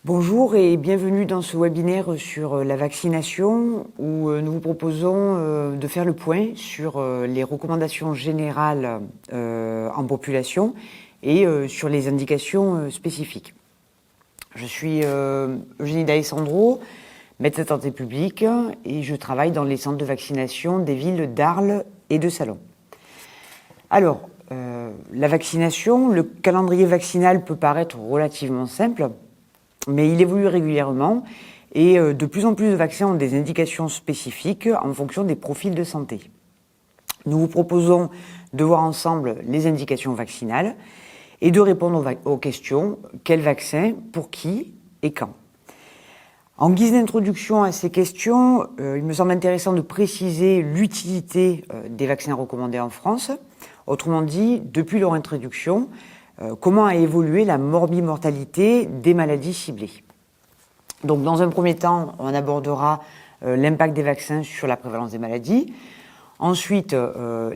Bonjour et bienvenue dans ce webinaire sur la vaccination où nous vous proposons de faire le point sur les recommandations générales en population et sur les indications spécifiques. Je suis Eugénie D'Alessandro, médecin de santé publique et je travaille dans les centres de vaccination des villes d'Arles et de Salon. Alors, la vaccination, le calendrier vaccinal peut paraître relativement simple, mais il évolue régulièrement et de plus en plus de vaccins ont des indications spécifiques en fonction des profils de santé. Nous vous proposons de voir ensemble les indications vaccinales et de répondre aux questions quel vaccin, pour qui et quand. En guise d'introduction à ces questions, il me semble intéressant de préciser l'utilité des vaccins recommandés en France. Autrement dit, depuis leur introduction, comment a évolué la morbimortalité des maladies ciblées. Donc, dans un premier temps, on abordera l'impact des vaccins sur la prévalence des maladies. Ensuite,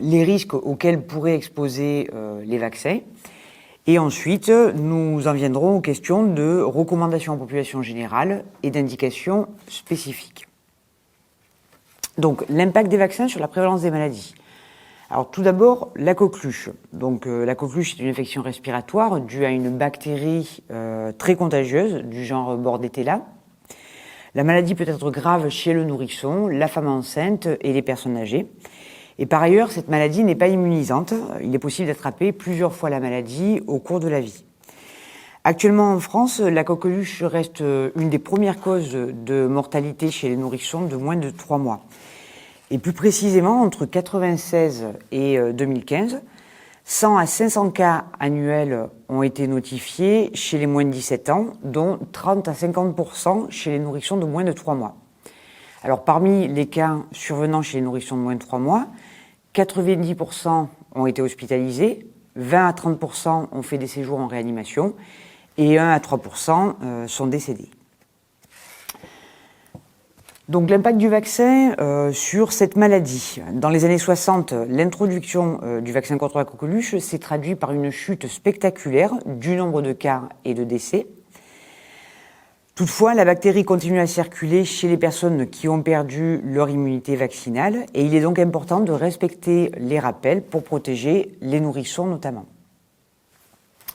les risques auxquels pourraient exposer les vaccins. Et ensuite, nous en viendrons aux questions de recommandations en population générale et d'indications spécifiques. Donc, l'impact des vaccins sur la prévalence des maladies. Alors tout d'abord, la coqueluche. Donc la coqueluche est une infection respiratoire due à une bactérie très contagieuse du genre Bordetella. La maladie peut être grave chez le nourrisson, la femme enceinte et les personnes âgées. Et par ailleurs, cette maladie n'est pas immunisante. Il est possible d'attraper plusieurs fois la maladie au cours de la vie. Actuellement en France, la coqueluche reste une des premières causes de mortalité chez les nourrissons de moins de 3 mois. Et plus précisément, entre 1996 et 2015, 100 à 500 cas annuels ont été notifiés chez les moins de 17 ans, dont 30 à 50% chez les nourrissons de moins de 3 mois. Alors parmi les cas survenant chez les nourrissons de moins de 3 mois, 90% ont été hospitalisés, 20 à 30% ont fait des séjours en réanimation et 1 à 3% sont décédés. Donc l'impact du vaccin sur cette maladie. Dans les années 60, l'introduction du vaccin contre la coqueluche s'est traduite par une chute spectaculaire du nombre de cas et de décès. Toutefois, la bactérie continue à circuler chez les personnes qui ont perdu leur immunité vaccinale et il est donc important de respecter les rappels pour protéger les nourrissons notamment.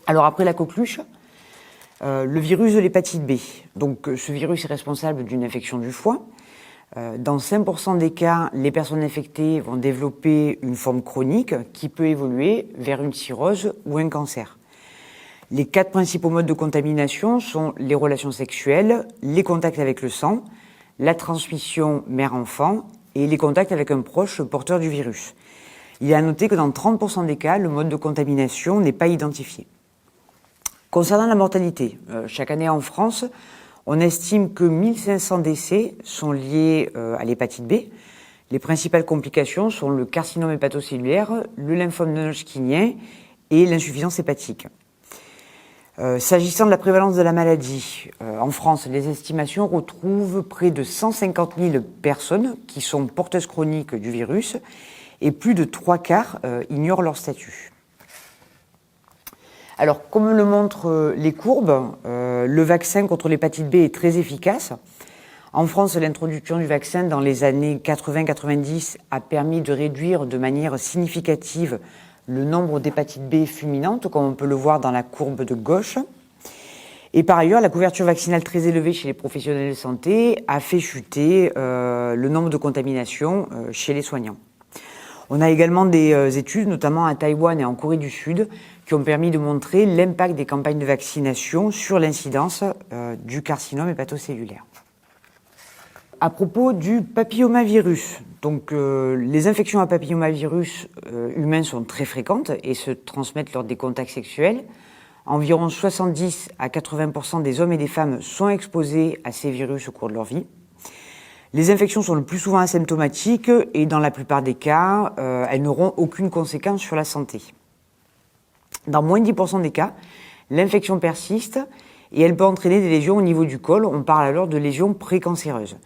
Alors après la coqueluche, le virus de l'hépatite B. Donc ce virus est responsable d'une infection du foie. Dans 5% des cas, les personnes infectées vont développer une forme chronique qui peut évoluer vers une cirrhose ou un cancer. Les 4 principaux modes de contamination sont les relations sexuelles, les contacts avec le sang, la transmission mère-enfant et les contacts avec un proche porteur du virus. Il est à noter que dans 30% des cas, le mode de contamination n'est pas identifié. Concernant la mortalité, chaque année en France, on estime que 1500 décès sont liés à l'hépatite B. Les principales complications sont le carcinome hépatocellulaire, le lymphome non-hodgkinien et l'insuffisance hépatique. S'agissant de la prévalence de la maladie, en France, les estimations retrouvent près de 150 000 personnes qui sont porteuses chroniques du virus et plus de 3/4 ignorent leur statut. Alors, comme le montrent les courbes, le vaccin contre l'hépatite B est très efficace. En France, l'introduction du vaccin dans les années 80-90 a permis de réduire de manière significative le nombre d'hépatites B fulminantes, comme on peut le voir dans la courbe de gauche. Et par ailleurs, la couverture vaccinale très élevée chez les professionnels de santé a fait chuter le nombre de contaminations chez les soignants. On a également des études, notamment à Taïwan et en Corée du Sud, qui ont permis de montrer l'impact des campagnes de vaccination sur l'incidence du carcinome hépatocellulaire. À propos du papillomavirus, donc les infections à papillomavirus humains sont très fréquentes et se transmettent lors des contacts sexuels. Environ 70 à 80% des hommes et des femmes sont exposés à ces virus au cours de leur vie. Les infections sont le plus souvent asymptomatiques et dans la plupart des cas, elles n'auront aucune conséquence sur la santé. Dans moins de 10% des cas, l'infection persiste et elle peut entraîner des lésions au niveau du col. On parle alors de lésions précancéreuses.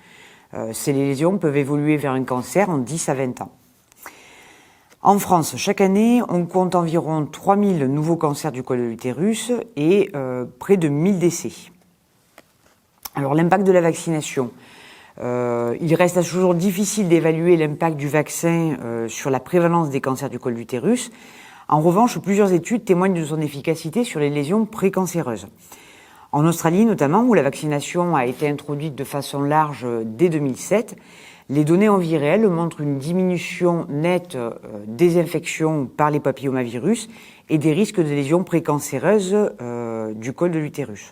Ces lésions peuvent évoluer vers un cancer en 10 à 20 ans. En France, chaque année, on compte environ 3000 nouveaux cancers du col de l'utérus et près de 1000 décès. Alors l'impact de la vaccination. Il reste à ce jour difficile d'évaluer l'impact du vaccin sur la prévalence des cancers du col de l'utérus. En revanche, plusieurs études témoignent de son efficacité sur les lésions précancéreuses. En Australie notamment, où la vaccination a été introduite de façon large dès 2007, les données en vie réelle montrent une diminution nette des infections par les papillomavirus et des risques de lésions précancéreuses du col de l'utérus.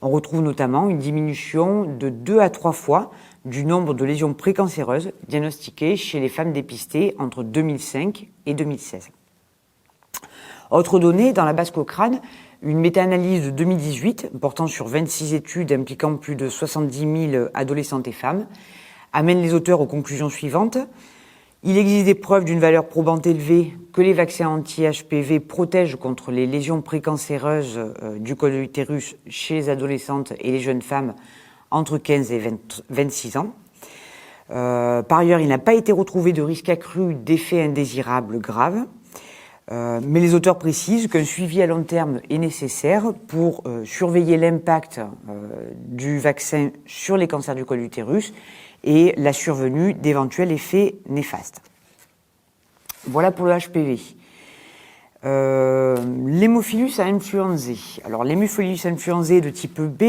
On retrouve notamment une diminution de 2 à 3 fois du nombre de lésions précancéreuses diagnostiquées chez les femmes dépistées entre 2005 et 2016. Autre donnée, dans la base Cochrane, une méta-analyse de 2018 portant sur 26 études impliquant plus de 70 000 adolescentes et femmes amène les auteurs aux conclusions suivantes. Il existe des preuves d'une valeur probante élevée que les vaccins anti-HPV protègent contre les lésions précancéreuses du col de l'utérus chez les adolescentes et les jeunes femmes entre 15 et 26 ans. Par ailleurs, il n'a pas été retrouvé de risque accru d'effets indésirables graves. Mais les auteurs précisent qu'un suivi à long terme est nécessaire pour surveiller l'impact du vaccin sur les cancers du col de l'utérus et la survenue d'éventuels effets néfastes. Voilà pour le HPV. L'Haemophilus influenzae. Alors l'Haemophilus influenzae de type B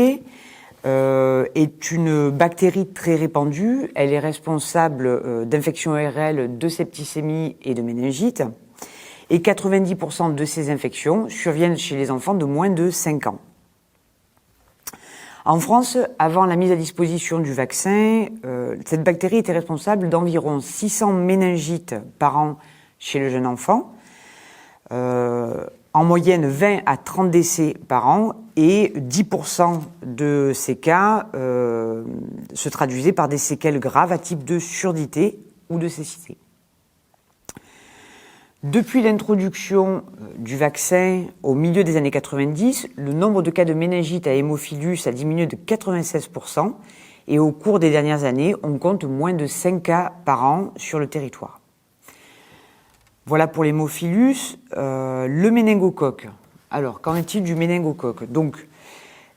est une bactérie très répandue. Elle est responsable d'infections ORL, de septicémie et de méningite. Et 90% de ces infections surviennent chez les enfants de moins de 5 ans. En France, avant la mise à disposition du vaccin, cette bactérie était responsable d'environ 600 méningites par an chez le jeune enfant, en moyenne 20 à 30 décès par an, et 10% de ces cas se traduisaient par des séquelles graves à type de surdité ou de cécité. Depuis l'introduction du vaccin au milieu des années 90, le nombre de cas de méningite à hémophilus a diminué de 96% et au cours des dernières années, on compte moins de 5 cas par an sur le territoire. Voilà pour l'hémophilus. Le méningocoque. Alors, qu'en est-il du méningocoque ? Donc,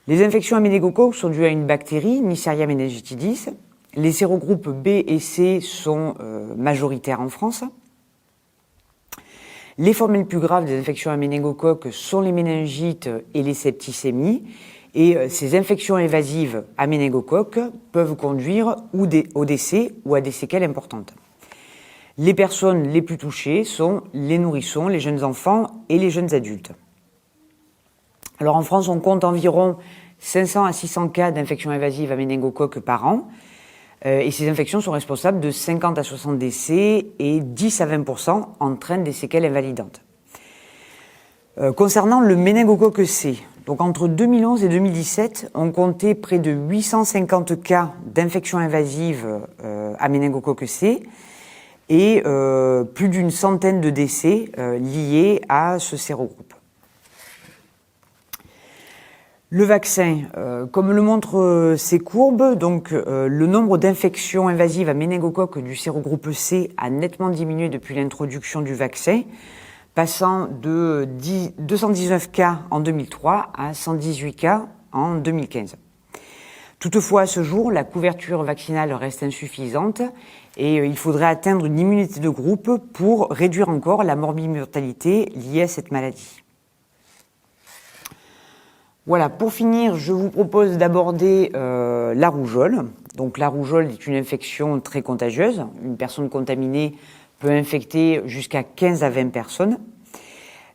les infections à méningocoque sont dues à une bactérie, Neisseria meningitidis. Les sérogroupes B et C sont majoritaires en France. Les formes les plus graves des infections à méningocoque sont les méningites et les septicémies. Et ces infections évasives à méningocoque peuvent conduire au décès ou à des séquelles importantes. Les personnes les plus touchées sont les nourrissons, les jeunes enfants et les jeunes adultes. Alors en France, on compte environ 500 à 600 cas d'infections évasives à méningocoque par an. Et ces infections sont responsables de 50 à 60 décès et 10 à 20% entraînent des séquelles invalidantes. Concernant le méningocoque C, donc entre 2011 et 2017, on comptait près de 850 cas d'infections invasives à méningocoque C et plus d'une centaine de décès liés à ce sérogroupe. Le vaccin, comme le montrent ces courbes, donc le nombre d'infections invasives à méningocoque du sérogroupe C a nettement diminué depuis l'introduction du vaccin, passant de 219 cas en 2003 à 118 cas en 2015. Toutefois, à ce jour, la couverture vaccinale reste insuffisante et il faudrait atteindre une immunité de groupe pour réduire encore la morbimortalité liée à cette maladie. Voilà, pour finir, je vous propose d'aborder la rougeole. Donc la rougeole est une infection très contagieuse. Une personne contaminée peut infecter jusqu'à 15 à 20 personnes.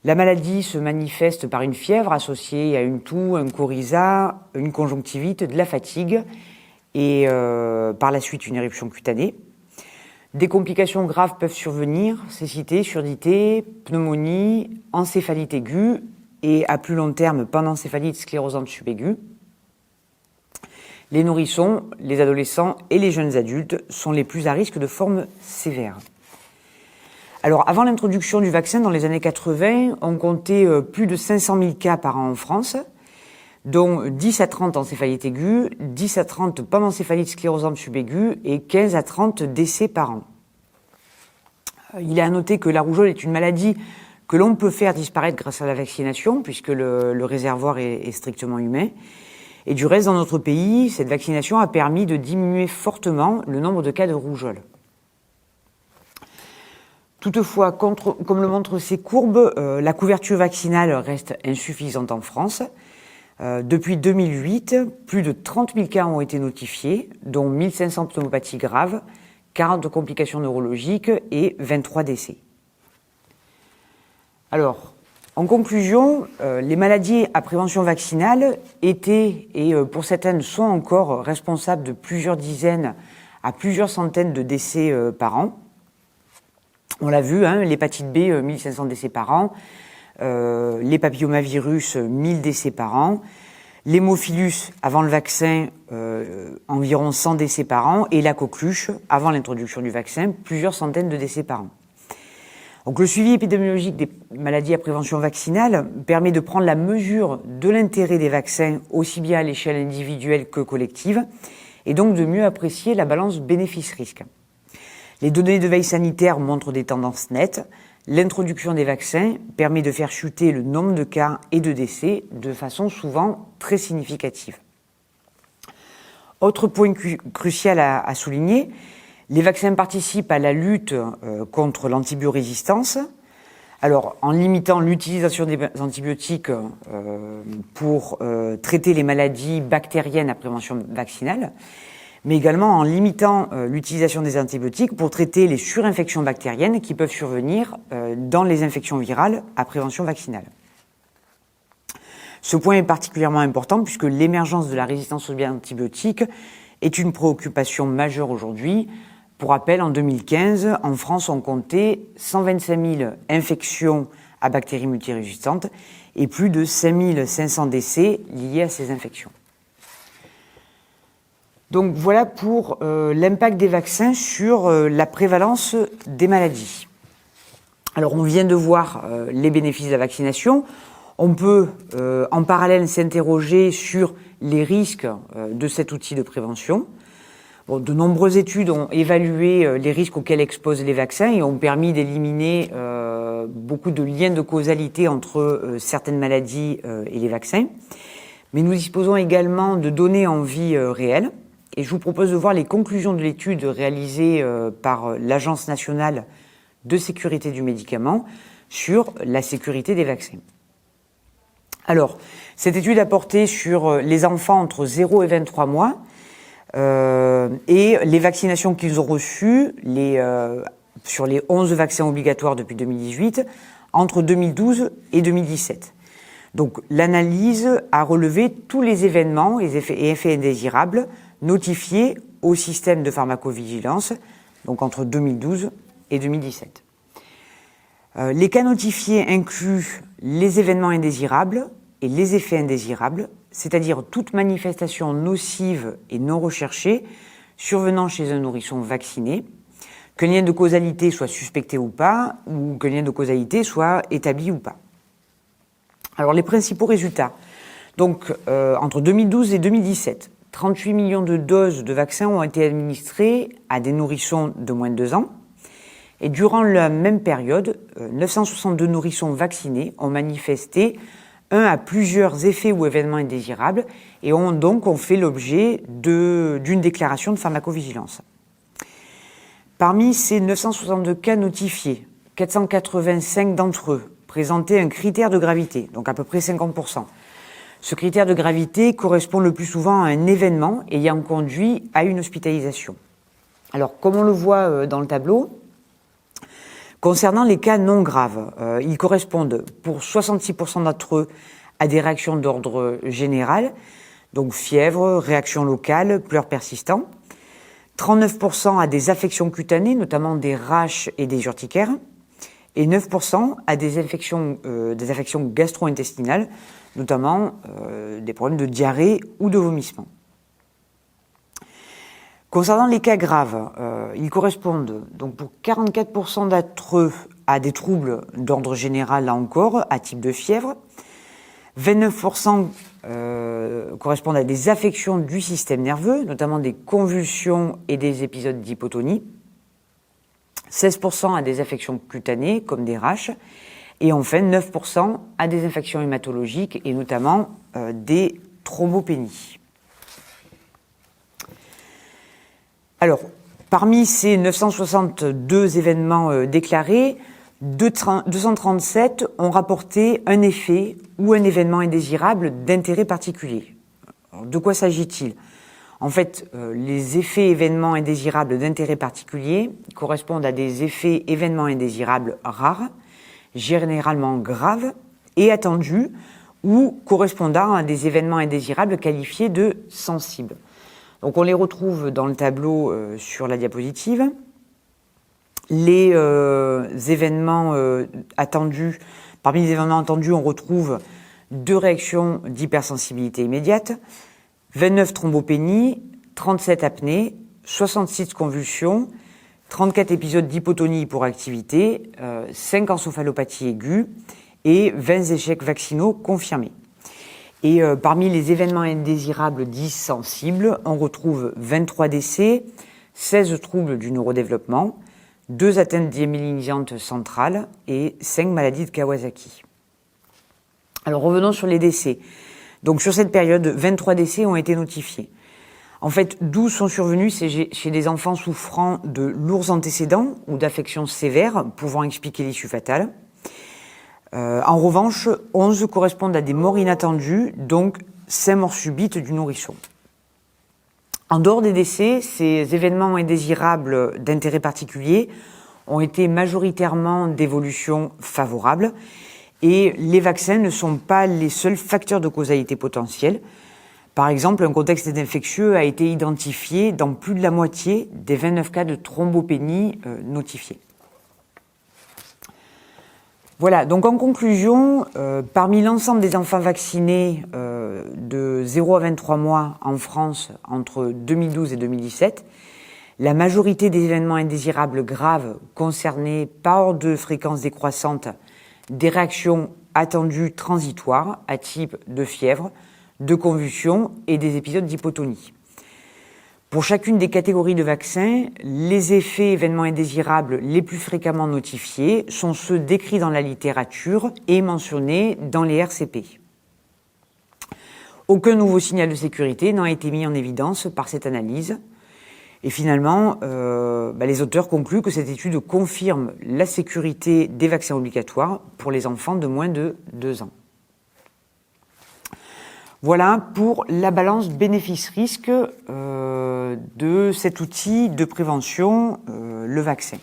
La maladie se manifeste par une fièvre associée à une toux, un coryza, une conjonctivite, de la fatigue et par la suite une éruption cutanée. Des complications graves peuvent survenir, cécité, surdité, pneumonie, encéphalite aiguë, et à plus long terme, pandencéphalite sclérosante subaiguë. Les nourrissons, les adolescents et les jeunes adultes sont les plus à risque de formes sévères. Alors, avant l'introduction du vaccin dans les années 80, on comptait plus de 500 000 cas par an en France, dont 10 à 30 encéphalite aiguë, 10 à 30 pandencéphalite sclérosante subaiguë et 15 à 30 décès par an. Il est à noter que la rougeole est une maladie que l'on peut faire disparaître grâce à la vaccination, puisque le réservoir est strictement humain. Et du reste, dans notre pays, cette vaccination a permis de diminuer fortement le nombre de cas de rougeole. Toutefois, comme le montrent ces courbes, la couverture vaccinale reste insuffisante en France. Depuis 2008, plus de 30 000 cas ont été notifiés, dont 1500 pneumopathies graves, 40 complications neurologiques et 23 décès. Alors, en conclusion, les maladies à prévention vaccinale étaient et pour certaines sont encore responsables de plusieurs dizaines à plusieurs centaines de décès par an. On l'a vu, l'hépatite B, 1500 décès par an, les papillomavirus, 1000 décès par an, l'hémophilus, avant le vaccin, environ 100 décès par an, et la coqueluche, avant l'introduction du vaccin, plusieurs centaines de décès par an. Donc le suivi épidémiologique des maladies à prévention vaccinale permet de prendre la mesure de l'intérêt des vaccins, aussi bien à l'échelle individuelle que collective, et donc de mieux apprécier la balance bénéfice-risque. Les données de veille sanitaire montrent des tendances nettes. L'introduction des vaccins permet de faire chuter le nombre de cas et de décès de façon souvent très significative. Autre point crucial à souligner, les vaccins participent à la lutte contre l'antibiorésistance. Alors, en limitant l'utilisation des antibiotiques pour traiter les maladies bactériennes à prévention vaccinale, mais également en limitant l'utilisation des antibiotiques pour traiter les surinfections bactériennes qui peuvent survenir dans les infections virales à prévention vaccinale. Ce point est particulièrement important puisque l'émergence de la résistance aux antibiotiques est une préoccupation majeure aujourd'hui. Pour rappel, en 2015, en France, on comptait 125 000 infections à bactéries multirésistantes et plus de 5 500 décès liés à ces infections. Donc voilà pour l'impact des vaccins sur la prévalence des maladies. Alors on vient de voir les bénéfices de la vaccination. On peut en parallèle s'interroger sur les risques de cet outil de prévention. Bon, de nombreuses études ont évalué les risques auxquels exposent les vaccins et ont permis d'éliminer beaucoup de liens de causalité entre certaines maladies et les vaccins. Mais nous disposons également de données en vie réelle. Et je vous propose de voir les conclusions de l'étude réalisée par l'Agence nationale de sécurité du médicament sur la sécurité des vaccins. Alors, cette étude a porté sur les enfants entre 0 et 23 mois et les vaccinations qu'ils ont reçues sur les 11 vaccins obligatoires depuis 2018 entre 2012 et 2017. Donc, l'analyse a relevé tous les événements et effets indésirables notifiés au système de pharmacovigilance, donc entre 2012 et 2017. Les cas notifiés incluent les événements indésirables et les effets indésirables, c'est-à-dire toute manifestation nocive et non recherchée survenant chez un nourrisson vacciné, qu'un lien de causalité soit suspecté ou pas, ou qu'un lien de causalité soit établi ou pas. Alors les principaux résultats, donc entre 2012 et 2017, 38 millions de doses de vaccins ont été administrées à des nourrissons de moins de 2 ans. Et durant la même période, 962 nourrissons vaccinés ont manifesté un à plusieurs effets ou événements indésirables et ont fait l'objet d'une déclaration de pharmacovigilance. Parmi ces 962 cas notifiés, 485 d'entre eux présentaient un critère de gravité, donc à peu près 50%. Ce critère de gravité correspond le plus souvent à un événement ayant conduit à une hospitalisation. Alors, comme on le voit dans le tableau, concernant les cas non graves, ils correspondent pour 66% d'entre eux à des réactions d'ordre général, donc fièvre, réaction locale, pleurs persistants, 39% à des affections cutanées, notamment des rash et des urticaires, et 9% à des affections gastro-intestinales, notamment des problèmes de diarrhée ou de vomissement. Concernant les cas graves, ils correspondent donc pour 44% d'entre eux à des troubles d'ordre général, là encore, à type de fièvre. 29% correspondent à des affections du système nerveux, notamment des convulsions et des épisodes d'hypotonie. 16% à des affections cutanées, comme des rash. Et enfin, 9% à des infections hématologiques et notamment des thrombopénie. Alors, parmi ces 962 événements déclarés, 237 ont rapporté un effet ou un événement indésirable d'intérêt particulier. Alors, de quoi s'agit-il ? En fait, les effets événements indésirables d'intérêt particulier correspondent à des effets événements indésirables rares, généralement graves et attendus, ou correspondant à des événements indésirables qualifiés de sensibles. Donc on les retrouve dans le tableau sur la diapositive. Les événements attendus, parmi les événements attendus, on retrouve 2 réactions d'hypersensibilité immédiate, 29 thrombopénies, 37 apnées, 66 convulsions, 34 épisodes d'hypotonie hypoactivité, 5 encéphalopathies aiguës et 20 échecs vaccinaux confirmés. Et parmi les événements indésirables dits sensibles, on retrouve 23 décès, 16 troubles du neurodéveloppement, 2 atteintes démyélinisantes centrales et 5 maladies de Kawasaki. Alors revenons sur les décès. Donc sur cette période, 23 décès ont été notifiés. En fait, 12 sont survenus chez des enfants souffrant de lourds antécédents ou d'affections sévères pouvant expliquer l'issue fatale. En revanche, 11 correspondent à des morts inattendues, donc 5 morts subites du nourrisson. En dehors des décès, ces événements indésirables d'intérêt particulier ont été majoritairement d'évolution favorable et les vaccins ne sont pas les seuls facteurs de causalité potentielle. Par exemple, un contexte infectieux a été identifié dans plus de la moitié des 29 cas de thrombopénie notifiés. Voilà, donc en conclusion, parmi l'ensemble des enfants vaccinés de 0 à 23 mois en France entre 2012 et 2017, la majorité des événements indésirables graves concernés par ordre de fréquence décroissante des réactions attendues transitoires à type de fièvre, de convulsions et des épisodes d'hypotonie. Pour chacune des catégories de vaccins, les effets événements indésirables les plus fréquemment notifiés sont ceux décrits dans la littérature et mentionnés dans les RCP. Aucun nouveau signal de sécurité n'a été mis en évidence par cette analyse. Et finalement, les auteurs concluent que cette étude confirme la sécurité des vaccins obligatoires pour les enfants de moins de 2 ans. Voilà pour la balance bénéfice-risque de cet outil de prévention, le vaccin.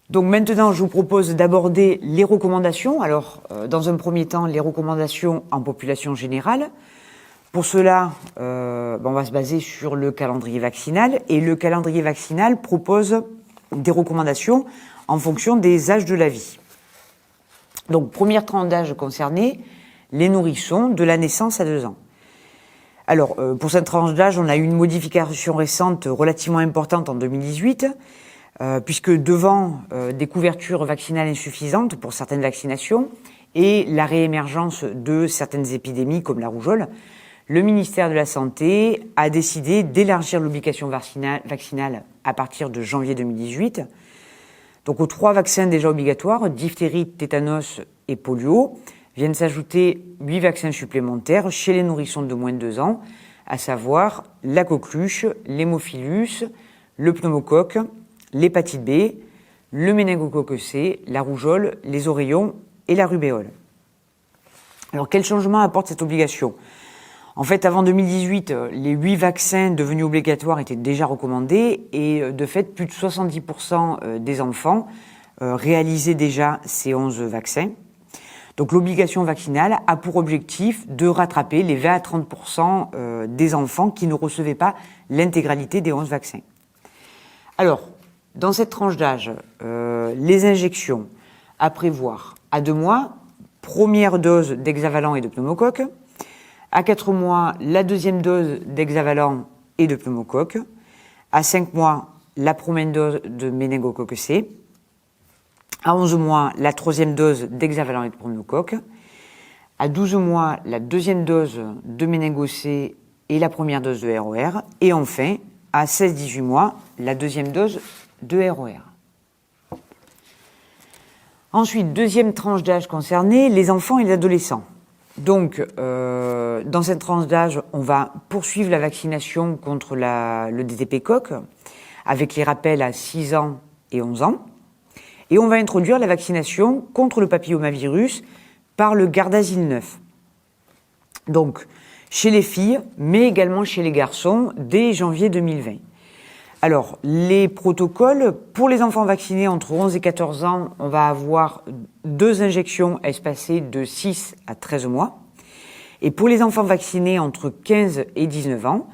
Donc maintenant, je vous propose d'aborder les recommandations. Alors, dans un premier temps, les recommandations en population générale. Pour cela, on va se baser sur le calendrier vaccinal. Et le calendrier vaccinal propose des recommandations en fonction des âges de la vie. Donc, première tranche d'âge concernée, les nourrissons de la naissance à 2 ans. Alors, pour cette tranche d'âge, on a eu une modification récente relativement importante en 2018, puisque devant des couvertures vaccinales insuffisantes pour certaines vaccinations et la réémergence de certaines épidémies comme la rougeole, le ministère de la Santé a décidé d'élargir l'obligation vaccinale à partir de janvier 2018. Donc aux 3 vaccins déjà obligatoires, diphtérie, tétanos et polio, viennent s'ajouter 8 vaccins supplémentaires chez les nourrissons de moins de 2 ans, à savoir la coqueluche, l'hémophilus, le pneumocoque, l'hépatite B, le méningocoque C, la rougeole, les oreillons et la rubéole. Alors quel changement apporte cette obligation ? En fait, avant 2018, les 8 vaccins devenus obligatoires étaient déjà recommandés et de fait, plus de 70% des enfants réalisaient déjà ces 11 vaccins. Donc l'obligation vaccinale a pour objectif de rattraper les 20 à 30% des enfants qui ne recevaient pas l'intégralité des 11 vaccins. Alors, dans cette tranche d'âge, les injections à prévoir à 2 mois, première dose d'hexavalent et de pneumocoque, à 4 mois, la deuxième dose d'hexavalent et de pneumocoque, à 5 mois, la première dose de méningocoque C, à 11 mois, la troisième dose d'hexavalent et de pneumocoque. À 12 mois, la deuxième dose de méningo-C et la première dose de ROR. Et enfin, à 16-18 mois, la deuxième dose de ROR. Ensuite, deuxième tranche d'âge concernée, les enfants et les adolescents. Donc, dans cette tranche d'âge, on va poursuivre la vaccination contre le DTP-coque avec les rappels à 6 ans et 11 ans. Et on va introduire la vaccination contre le papillomavirus par le Gardasil 9. Donc, chez les filles, mais également chez les garçons, dès janvier 2020. Alors, les protocoles, pour les enfants vaccinés entre 11 et 14 ans, on va avoir 2 injections espacées de 6 à 13 mois. Et pour les enfants vaccinés entre 15 et 19 ans,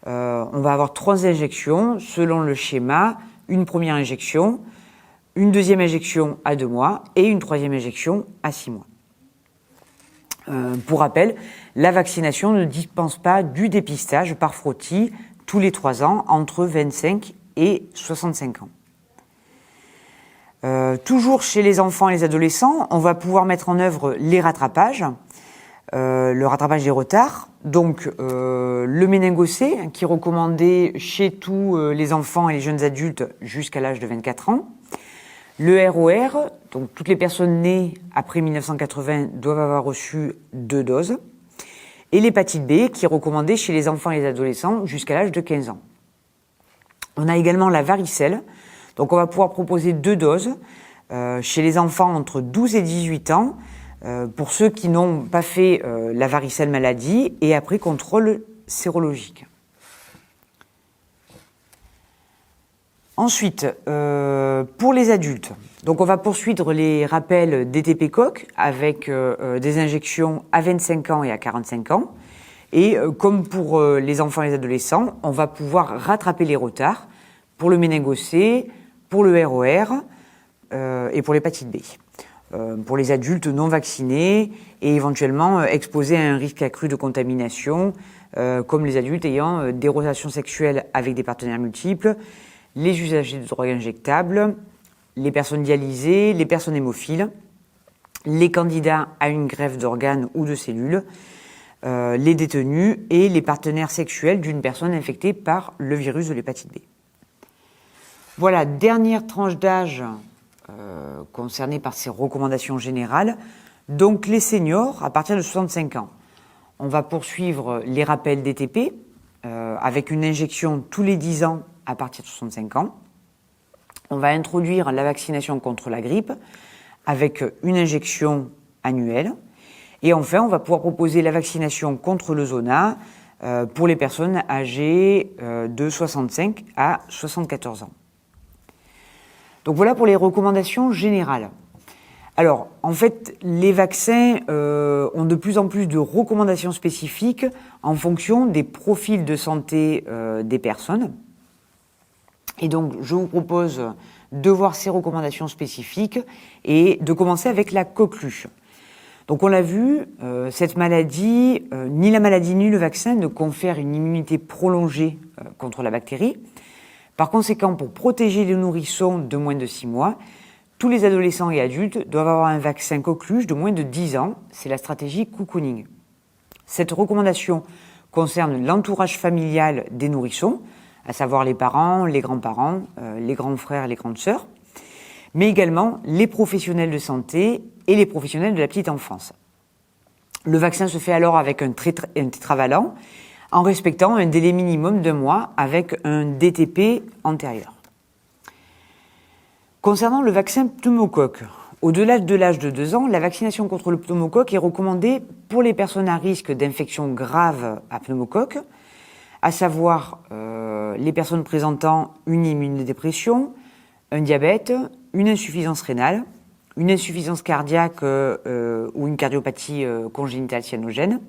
on va avoir 3 injections selon le schéma, une première injection, une deuxième injection à 2 mois et une troisième injection à 6 mois. Pour rappel, la vaccination ne dispense pas du dépistage par frottis tous les 3 ans entre 25 et 65 ans. Toujours chez les enfants et les adolescents, on va pouvoir mettre en œuvre les rattrapages, le rattrapage des retards. Donc le méningocé qui est recommandé chez tous les enfants et les jeunes adultes jusqu'à l'âge de 24 ans. Le ROR, donc toutes les personnes nées après 1980 doivent avoir reçu 2 doses. Et l'hépatite B, qui est recommandée chez les enfants et les adolescents jusqu'à l'âge de 15 ans. On a également la varicelle. Donc on va pouvoir proposer 2 doses chez les enfants entre 12 et 18 ans, pour ceux qui n'ont pas fait la varicelle maladie et après contrôle sérologique. Ensuite, pour les adultes, donc on va poursuivre les rappels DTP-coque avec des injections à 25 ans et à 45 ans. Et comme pour les enfants et les adolescents, on va pouvoir rattraper les retards pour le méningocé, pour le ROR et pour l'hépatite B. Pour les adultes non vaccinés et éventuellement exposés à un risque accru de contamination, comme les adultes ayant des relations sexuelles avec des partenaires multiples, les usagers de drogues injectables, les personnes dialysées, les personnes hémophiles, les candidats à une greffe d'organes ou de cellules, les détenus et les partenaires sexuels d'une personne infectée par le virus de l'hépatite B. Voilà, dernière tranche d'âge concernée par ces recommandations générales. Donc les seniors à partir de 65 ans. On va poursuivre les rappels DTP avec une injection tous les 10 ans à partir de 65 ans. On va introduire la vaccination contre la grippe avec une injection annuelle. Et enfin, on va pouvoir proposer la vaccination contre le zona pour les personnes âgées de 65 à 74 ans. Donc voilà pour les recommandations générales. Alors, en fait, les vaccins ont de plus en plus de recommandations spécifiques en fonction des profils de santé des personnes. Et donc, je vous propose de voir ces recommandations spécifiques et de commencer avec la coqueluche. Donc, on l'a vu, cette maladie, ni la maladie ni le vaccin ne confèrent une immunité prolongée contre la bactérie. Par conséquent, pour protéger les nourrissons de moins de 6 mois, tous les adolescents et adultes doivent avoir un vaccin coqueluche de moins de 10 ans. C'est la stratégie cocooning. Cette recommandation concerne l'entourage familial des nourrissons, à savoir les parents, les grands-parents, les grands frères, les grandes sœurs, mais également les professionnels de santé et les professionnels de la petite enfance. Le vaccin se fait alors avec un tétravalent, en respectant un délai minimum d'1 mois avec un DTP antérieur. Concernant le vaccin pneumocoque, au-delà de l'âge de 2 ans, la vaccination contre le pneumocoque est recommandée pour les personnes à risque d'infection grave à pneumocoque, à savoir les personnes présentant une immunodépression, un diabète, une insuffisance rénale, une insuffisance cardiaque ou une cardiopathie congénitale cyanogène,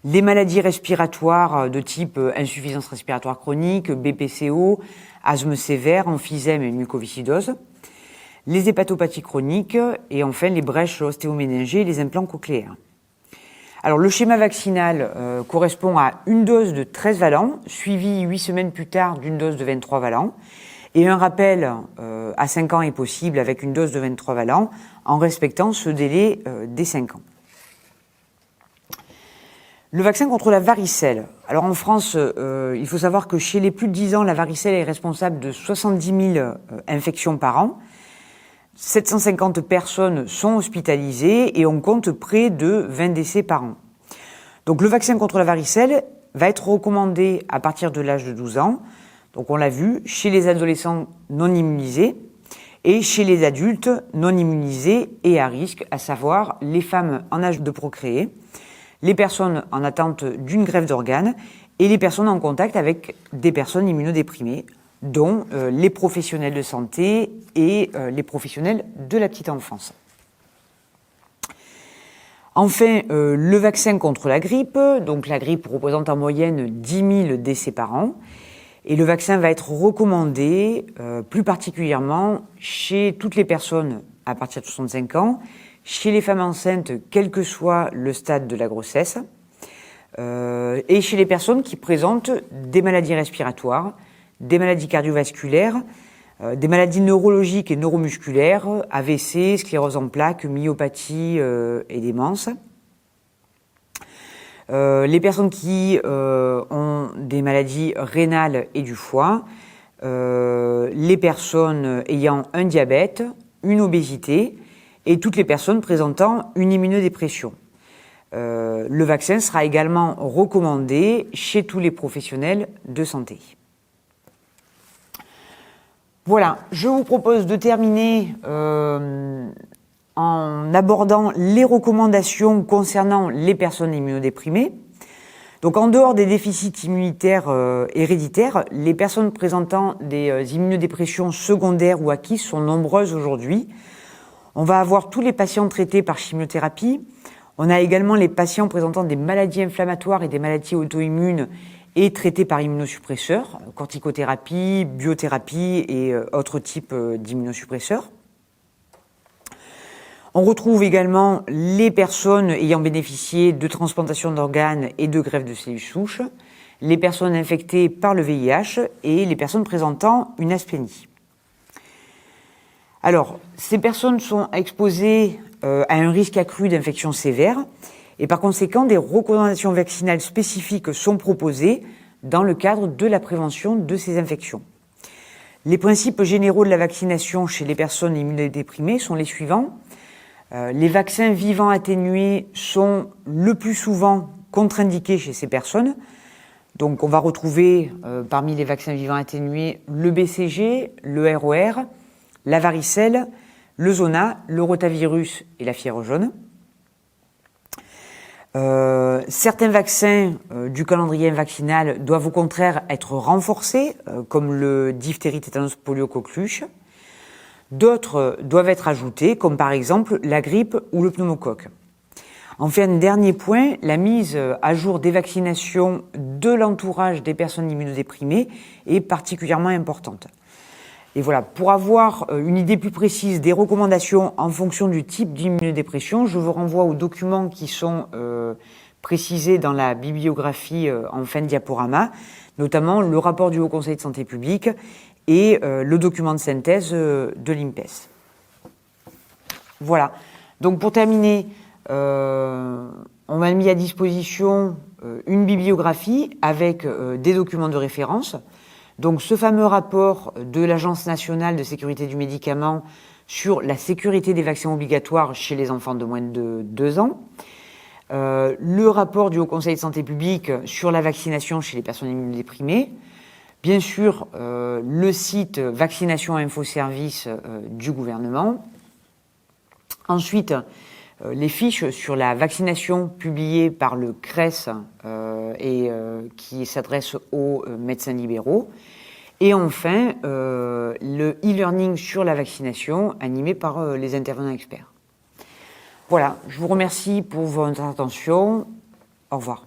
les maladies respiratoires de type insuffisance respiratoire chronique, BPCO, asthme sévère, emphysème et mucoviscidose, les hépatopathies chroniques et enfin les brèches ostéoméningées et les implants cochléaires. Alors le schéma vaccinal correspond à une dose de 13 valents, suivie 8 semaines plus tard d'une dose de 23 valents, et un rappel à 5 ans est possible avec une dose de 23 valents en respectant ce délai des 5 ans. Le vaccin contre la varicelle. Alors en France, il faut savoir que chez les plus de 10 ans, la varicelle est responsable de 70 000 infections par an. 750 personnes sont hospitalisées et on compte près de 20 décès par an. Donc le vaccin contre la varicelle va être recommandé à partir de l'âge de 12 ans, donc on l'a vu, chez les adolescents non immunisés et chez les adultes non immunisés et à risque, à savoir les femmes en âge de procréer, les personnes en attente d'une greffe d'organes et les personnes en contact avec des personnes immunodéprimées, dont les professionnels de santé et les professionnels de la petite enfance. Enfin, le vaccin contre la grippe, donc la grippe représente en moyenne 10 000 décès par an, et le vaccin va être recommandé plus particulièrement chez toutes les personnes à partir de 65 ans, chez les femmes enceintes, quel que soit le stade de la grossesse, et chez les personnes qui présentent des maladies respiratoires, des maladies cardiovasculaires, des maladies neurologiques et neuromusculaires, AVC, sclérose en plaques, myopathie et démence. Les personnes qui ont des maladies rénales et du foie, les personnes ayant un diabète, une obésité et toutes les personnes présentant une immunodépression. Le vaccin sera également recommandé chez tous les professionnels de santé. Voilà, je vous propose de terminer en abordant les recommandations concernant les personnes immunodéprimées. Donc en dehors des déficits immunitaires héréditaires, les personnes présentant des immunodépressions secondaires ou acquises sont nombreuses aujourd'hui. On va avoir tous les patients traités par chimiothérapie. On a également les patients présentant des maladies inflammatoires et des maladies auto-immunes et traités par immunosuppresseurs, corticothérapie, biothérapie et autres types d'immunosuppresseurs. On retrouve également les personnes ayant bénéficié de transplantation d'organes et de greffe de cellules souches, les personnes infectées par le VIH et les personnes présentant une asplénie. Alors, ces personnes sont exposées à un risque accru d'infection sévère et par conséquent, des recommandations vaccinales spécifiques sont proposées dans le cadre de la prévention de ces infections. Les principes généraux de la vaccination chez les personnes immunodéprimées sont les suivants. Les vaccins vivants atténués sont le plus souvent contre-indiqués chez ces personnes. Donc on va retrouver parmi les vaccins vivants atténués le BCG, le ROR, la varicelle, le zona, le rotavirus et la fièvre jaune. Certains vaccins du calendrier vaccinal doivent au contraire être renforcés, comme le diphtérie, tétanos, polio, coqueluche. D'autres doivent être ajoutés, comme par exemple la grippe ou le pneumocoque. Enfin, un dernier point, la mise à jour des vaccinations de l'entourage des personnes immunodéprimées est particulièrement importante. Et voilà, pour avoir une idée plus précise des recommandations en fonction du type d'immunodépression, je vous renvoie aux documents qui sont précisés dans la bibliographie en fin de diaporama, notamment le rapport du Haut Conseil de santé publique et le document de synthèse de l'INPES. Voilà, donc pour terminer, on m'a mis à disposition une bibliographie avec des documents de référence. Donc ce fameux rapport de l'Agence nationale de sécurité du médicament sur la sécurité des vaccins obligatoires chez les enfants de moins de 2 ans, le rapport du Haut Conseil de santé publique sur la vaccination chez les personnes immunodéprimées, bien sûr le site Vaccination Info Service du gouvernement, ensuite les fiches sur la vaccination publiées par le CRES qui s'adresse aux médecins libéraux. Et enfin, le e-learning sur la vaccination animé par les intervenants experts. Voilà, je vous remercie pour votre attention. Au revoir.